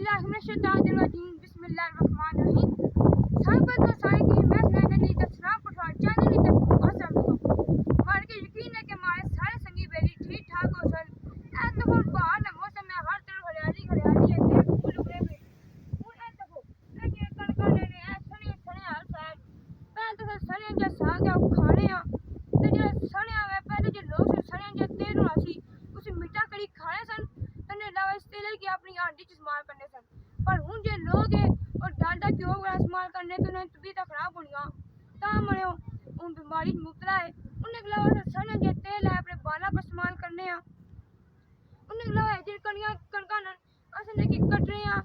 बिस्मिल्लाहिर्रहमानिर्रहीम बिस्मिल्लाहिर्रहमानिर्रहीम साहब तो सारे की मैं सुनाने नहीं तो सलाम पठवा चांद नहीं तो असम मान के यकीन है कि हमारे सारे संगी बेली ठीक ठाक हो सन ऐ तो बहुत बाहर ना मौसम में हर तरफ हरियाली हरियाली है देख फूल उगले हुए और ऐ देखो ऐ के कणका ने ऐ सने हर साइड पहले तो सने जो साग है वो खाने आ ते जो सने आवे पहले जो लोग सने जो तेल वासी उसे मीठा करी खाने सन तने अलावा इस तेल की अपनी आंटी च इस्तेमाल करने सन पर हुन जे लोग है और डालडा घ्यो वगैरह इस्तेमाल करने तो उन्हें तबीयत खराब होनियां ता मनो उन बीमारी मुबतला है उन्हें अलावा सने जे तेल है अपने बालों पर इस्तेमाल करने आ उन्हें अलावा जे कणका न असने की कट रहे हैं